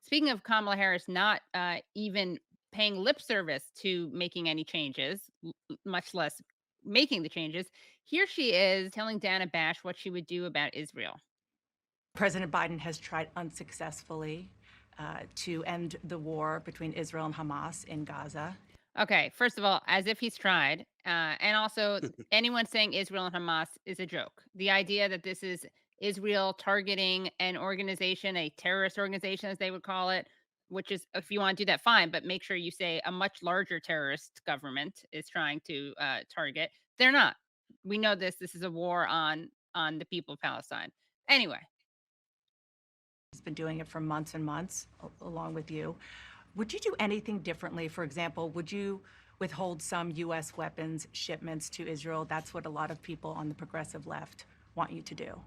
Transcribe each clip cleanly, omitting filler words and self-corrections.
Speaking of Kamala Harris not even paying lip service to making any changes, much less making the changes, here she is telling Dana Bash what she would do about Israel. President Biden has tried unsuccessfully to end the war between Israel and Hamas in Gaza. Okay, first of all, as if he's tried. And also, anyone saying Israel and Hamas is a joke. The idea that this is Israel targeting an organization, a terrorist organization, as they would call it, which is, if you want to do that, fine, but make sure you say a much larger terrorist government is trying to target. They're not. We know this. This is a war on the people of Palestine. Anyway. He's been doing it for months and months, along with you. Would you do anything differently? For example, would you withhold some U.S. weapons shipments to Israel? That's what a lot of people on the progressive left want you to do.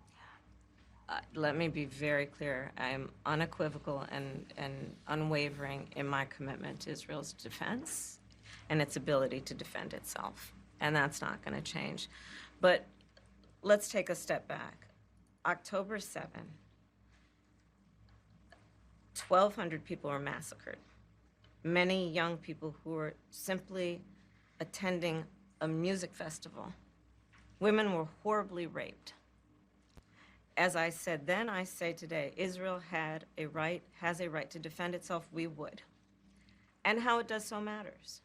Let me be very clear. I am unequivocal and unwavering in my commitment to Israel's defense and its ability to defend itself. And that's not going to change. But let's take a step back. October 7, 1,200 people were massacred. Many young people who were simply attending a music festival. Women were horribly raped. As I said then, I say today, Israel has a right to defend itself. We would. And how it does so matters.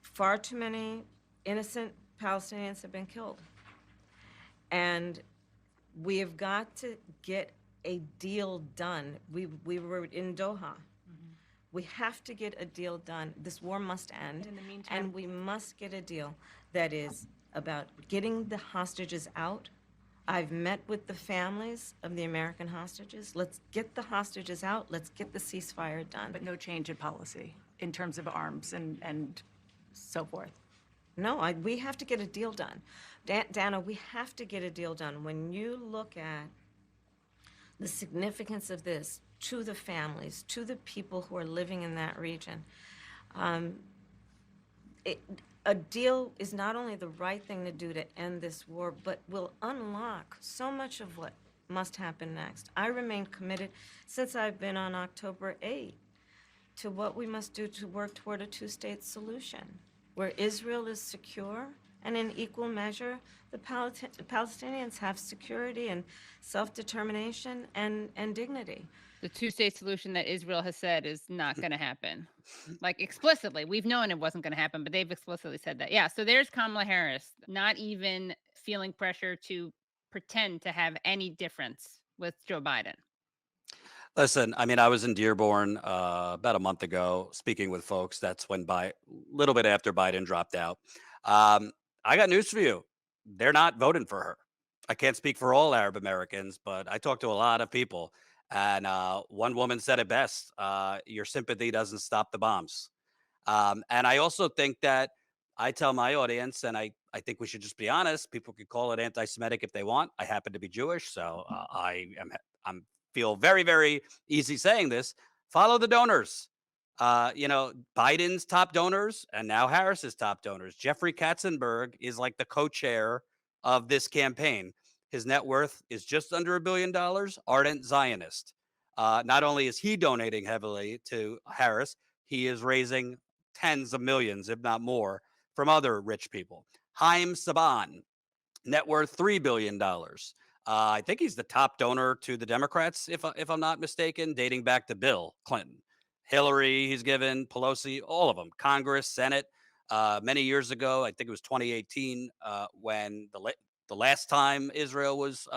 Far too many innocent Palestinians have been killed. And we have got to get a deal done. We were in Doha. We have to get a deal done. This war must end. In the meantime, and we must get a deal that is about getting the hostages out. I've met with the families of the American hostages. Let's get the hostages out. Let's get the ceasefire done. but no change in policy in terms of arms and so forth. No, we have to get a deal done. Dana, we have to get a deal done. When you look at the significance of this to the families, to the people who are living in that region, a deal is not only the right thing to do to end this war, but will unlock so much of what must happen next. I remain committed since I've been on October 8 to what we must do to work toward a two-state solution, where Israel is secure and in equal measure, the Palestinians have security and self-determination and dignity. The two-state solution that Israel has said is not going to happen. Like, explicitly. We've known it wasn't going to happen, but they've explicitly said that. Yeah, so there's Kamala Harris, not even feeling pressure to pretend to have any difference with Joe Biden. Listen, I mean, I was in Dearborn about a month ago speaking with folks. That's when a little bit after Biden dropped out. I got news for you. They're not voting for her. I can't speak for all Arab Americans, but I talked to a lot of people. And one woman said it best, your sympathy doesn't stop the bombs. And I also think that I tell my audience, and I think we should just be honest, people could call it anti-Semitic if they want. I happen to be Jewish, so I'm feel very, very easy saying this. Follow the donors. Biden's top donors and now Harris's top donors. Jeffrey Katzenberg is like the co-chair of this campaign. His net worth is just under $1 billion. Ardent Zionist. Not only is he donating heavily to Harris, he is raising tens of millions, if not more, from other rich people. Haim Saban, net worth $3 billion. I think he's the top donor to the Democrats, if I'm not mistaken, dating back to Bill Clinton. Hillary, he's given, Pelosi, all of them, Congress, Senate. Many years ago, I think it was 2018, when the last time Israel was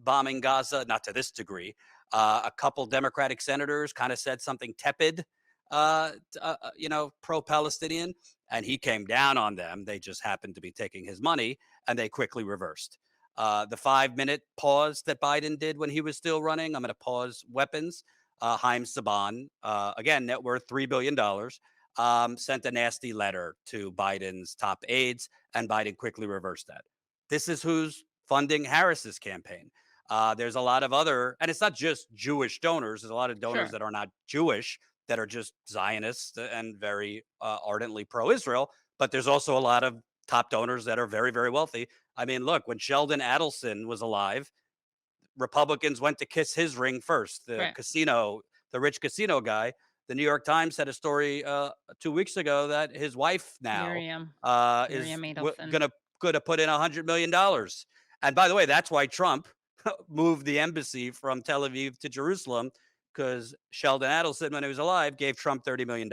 bombing Gaza, not to this degree, a couple Democratic senators kind of said something tepid, pro-Palestinian, and he came down on them. They just happened to be taking his money, and they quickly reversed. The 5-minute pause that Biden did when he was still running, I'm going to pause weapons. Haim Saban, again, net worth $3 billion, sent a nasty letter to Biden's top aides, and Biden quickly reversed that. This is who's funding Harris's campaign. There's a lot of other, and it's not just Jewish donors. There's a lot of donors that are not Jewish, that are just Zionists and very ardently pro-Israel. But there's also a lot of top donors that are very, very wealthy. I mean, look, when Sheldon Adelson was alive, Republicans went to kiss his ring first. The Right. casino, the rich casino guy. The New York Times had a story 2 weeks ago that his wife now Miriam. is Miriam Adelson. gonna put in $100 million. And by the way, that's why Trump moved the embassy from Tel Aviv to Jerusalem, because Sheldon Adelson, when he was alive, gave Trump $30 million.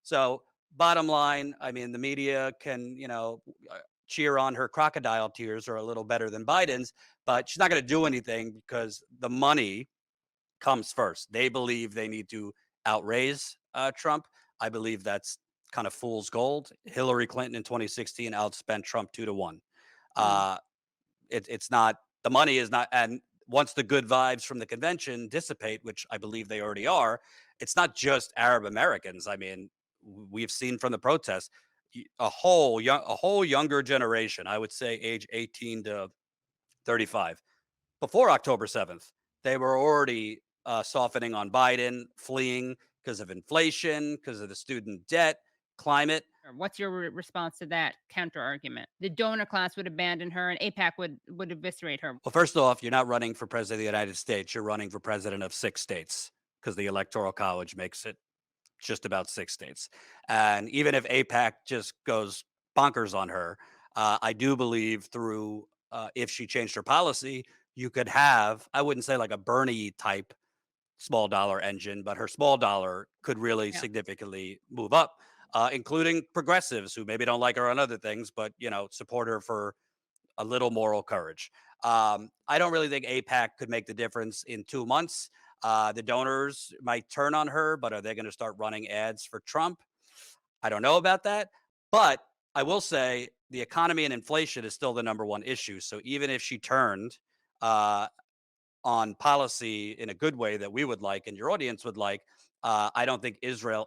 So bottom line, I mean, the media can, cheer on her crocodile tears are a little better than Biden's, but she's not going to do anything because the money comes first. They believe they need to outraise Trump. I believe that's kind of fool's gold. Hillary Clinton in 2016 outspent Trump 2-1. Mm. Uh, it's not, the money is not, and once the good vibes from the convention dissipate, which I believe they already are, it's not just Arab Americans. I mean, we've seen from the protests a whole younger generation, I would say age 18 to 35, before October 7th, they were already softening on Biden, fleeing because of inflation, because of the student debt, climate. What's your response to that counter argument? The donor class would abandon her, and AIPAC would eviscerate her. Well, first off, you're not running for president of the United States. You're running for president of 6 states, because the Electoral College makes it just about 6 states. And even if AIPAC just goes bonkers on her, I do believe through, if she changed her policy, you could have, I wouldn't say like a Bernie type small dollar engine, but her small dollar could really Yeah. significantly move up, including progressives who maybe don't like her on other things, but support her for a little moral courage. I don't really think AIPAC could make the difference in 2 months. The donors might turn on her, but are they going to start running ads for Trump? I don't know about that. But I will say the economy and inflation is still the number one issue. So even if she turned uh, on policy in a good way that we would like and your audience would like, I don't think Israel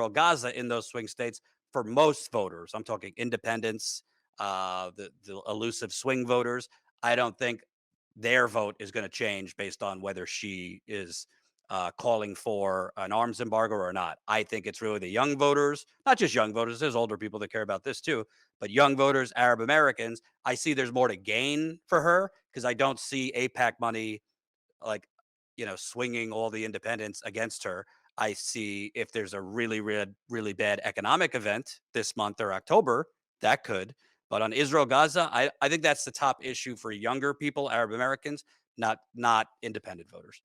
Gaza in those swing states, for most voters, I'm talking independents, the elusive swing voters, I don't think their vote is going to change based on whether she is calling for an arms embargo or not. I think it's really the young voters, not just young voters. There's older people that care about this too, but young voters, Arab Americans. I see there's more to gain for her because I don't see AIPAC money like, swinging all the independents against her. I see if there's a really, really, really bad economic event this month or October, that could. But on Israel Gaza, I think that's the top issue for younger people, Arab Americans, not independent voters.